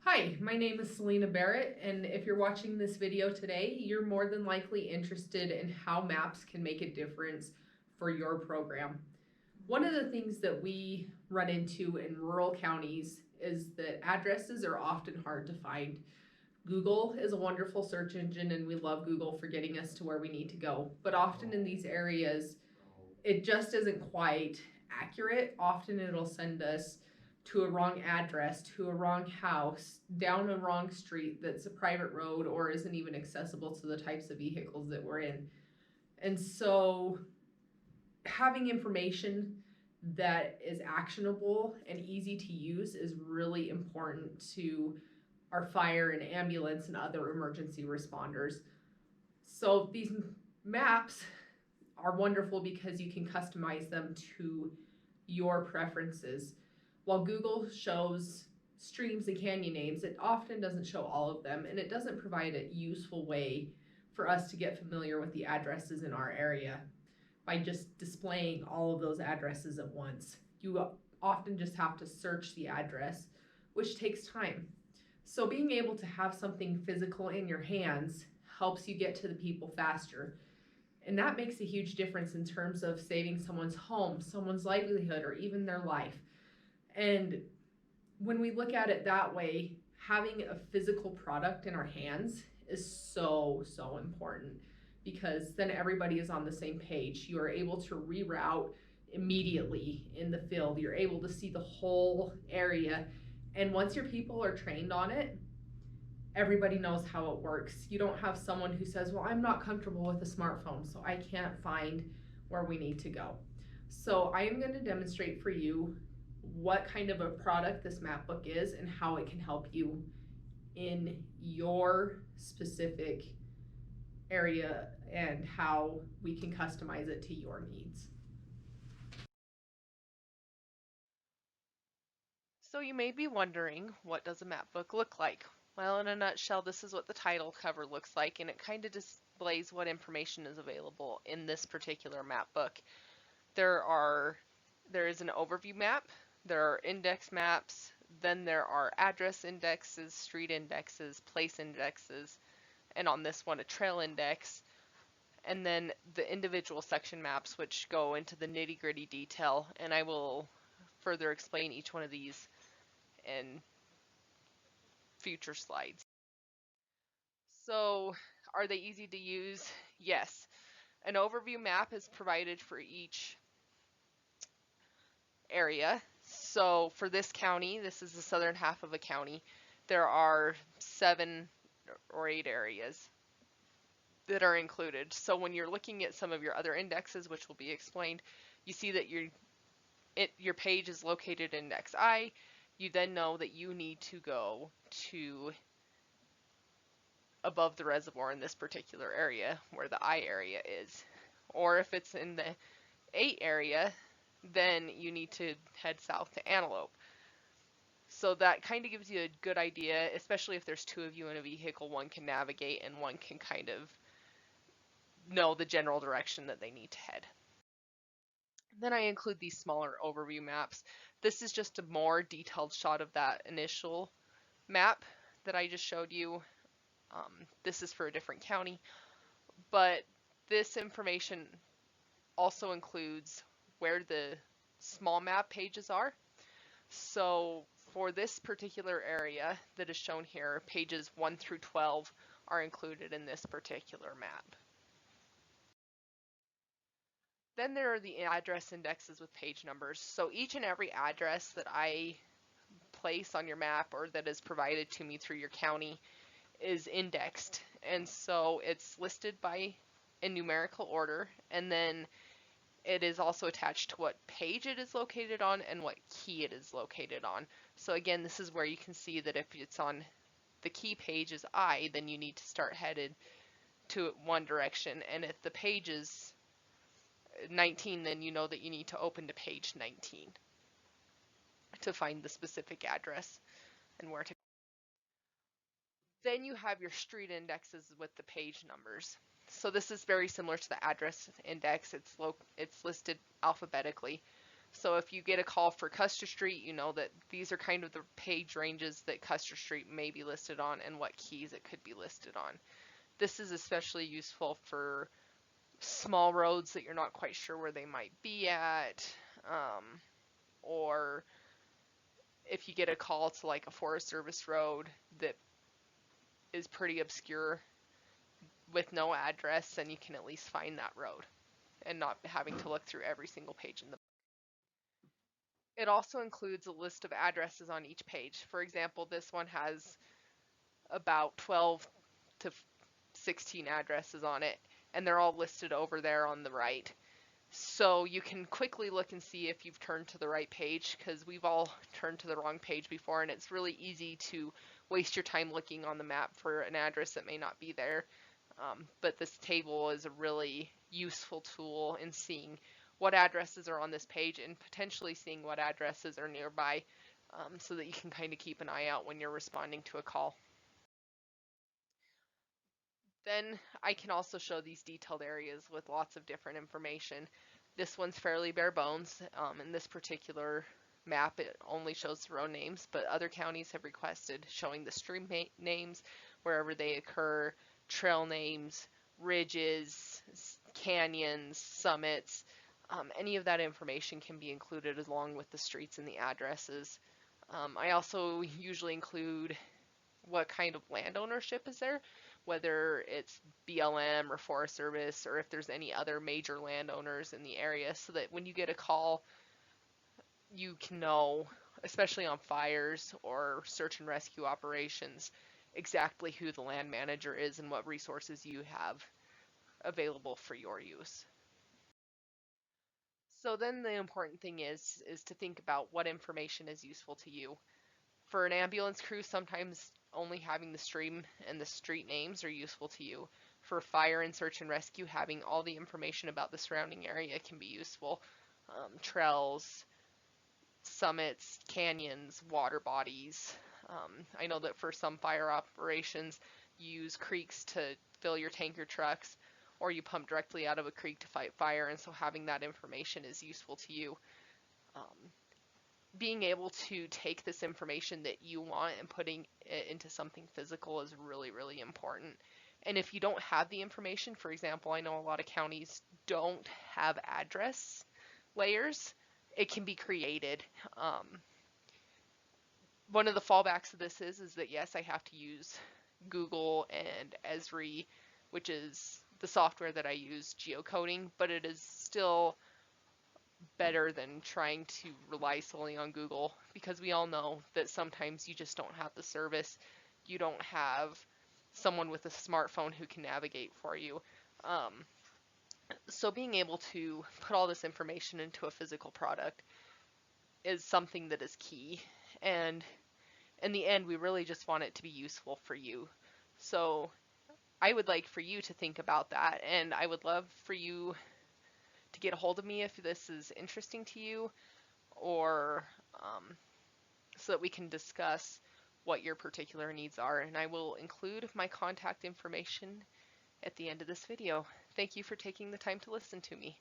Hi, my name is Selena Barrett, and if you're watching this video today, you're more than likely interested in how maps can make a difference for your program. One of the things that we run into in rural counties is that addresses are often hard to find. Google is a wonderful search engine, and we love Google for getting us to where we need to go. But often in these areas, it just isn't quite accurate. Often it'll send us to a wrong address, to a wrong house, down a wrong street that's a private road or isn't even accessible to the types of vehicles that we're in. And so having information that is actionable and easy to use is really important to our fire and ambulance and other emergency responders. So these maps are wonderful because you can customize them to your preferences. While Google shows streams and canyon names, it often doesn't show all of them, and it doesn't provide a useful way for us to get familiar with the addresses in our area by just displaying all of those addresses at once. You often just have to search the address, which takes time. So being able to have something physical in your hands helps you get to the people faster. And that makes a huge difference in terms of saving someone's home, someone's livelihood, or even their life. And when we look at it that way, having a physical product in our hands is so important because then everybody is on the same page. You are able to reroute immediately in the field. You're able to see the whole area. And once your people are trained on it, everybody knows how it works. You don't have someone who says, well, I'm not comfortable with a smartphone, so I can't find where we need to go. So I am going to demonstrate for you what kind of a product this map book is and how it can help you in your specific area and how we can customize it to your needs. So you may be wondering, what does a map book look like? Well, in a nutshell, this is what the title cover looks like, and it kind of displays what information is available in this particular map book. There is an overview map, there are index maps, then there are address indexes, street indexes, place indexes, and on this one a trail index, and then the individual section maps which go into the nitty-gritty detail, and I will further explain each one of these in future slides. So are they easy to use? Yes. An overview map is provided for each area. So for this county, this is the southern half of a county, there are 7 or 8 areas that are included. So when you're looking at some of your other indexes, which will be explained, you see that your page is located in index I. You then know that you need to go to above the reservoir in this particular area where the I area is. Or if it's in the 8 area, then you need to head south to Antelope. So that kind of gives you a good idea, especially if there's 2 of you in a vehicle, one can navigate and one can kind of know the general direction that they need to head. Then I include these smaller overview maps. This is just a more detailed shot of that initial map that I just showed you. This is for a different county, but this information also includes where the small map pages are. So for this particular area that is shown here, pages 1 through 12 are included in this particular map. Then there are the address indexes with page numbers. So each and every address that I place on your map or that is provided to me through your county is indexed. And so it's listed by in numerical order, and then it is also attached to what page it is located on and what key it is located on. So again, this is where you can see that if it's on the key page is I, then you need to start headed to one direction. And if the page is 19, then you know that you need to open to page 19 to find the specific address and where to go. Then you have your street indexes with the page numbers. So this is very similar to the address index. It's listed alphabetically. So if you get a call for Custer Street, you know that these are kind of the page ranges that Custer Street may be listed on and what keys it could be listed on. This is especially useful for small roads that you're not quite sure where they might be at, or if you get a call to like a Forest Service road that is pretty obscure with no address, then you can at least find that road and not having to look through every single page in the book. It also includes a list of addresses on each page. For example, this one has about 12 to 16 addresses on it, and they're all listed over there on the right. So you can quickly look and see if you've turned to the right page, because we've all turned to the wrong page before, and it's really easy to waste your time looking on the map for an address that may not be there. But this table is a really useful tool in seeing what addresses are on this page and potentially seeing what addresses are nearby, so that you can kind of keep an eye out when you're responding to a call. Then I can also show these detailed areas with lots of different information. This one's fairly bare bones. In this particular map, it only shows the road names, but other counties have requested showing the stream names wherever they occur, trail names, ridges, canyons, summits. Any of that information can be included along with the streets and the addresses. I also usually include what kind of land ownership is there, whether it's BLM or Forest Service, or if there's any other major landowners in the area, so that when you get a call, you can know, especially on fires or search and rescue operations, exactly who the land manager is and what resources you have available for your use. So then the important thing is to think about what information is useful to you. For an ambulance crew, sometimes only having the stream and the street names are useful to you. For fire and search and rescue, having all the information about the surrounding area can be useful. Trails, summits, canyons, water bodies. I know that for some fire operations, you use creeks to fill your tanker trucks, or you pump directly out of a creek to fight fire, and so having that information is useful to you. Being able to take this information that you want and putting it into something physical is really, really important. And if you don't have the information, for example, I know a lot of counties don't have address layers. It can be created. One of the fallbacks of this is that yes, I have to use Google and Esri, which is the software that I use geocoding, but it is still better than trying to rely solely on Google, because we all know that sometimes you just don't have the service. You don't have someone with a smartphone who can navigate for you. So being able to put all this information into a physical product is something that is key. And in the end, we really just want it to be useful for you. So I would like for you to think about that, and I would love for you to get a hold of me if this is interesting to you, or so that we can discuss what your particular needs are. And I will include my contact information at the end of this video. Thank you for taking the time to listen to me.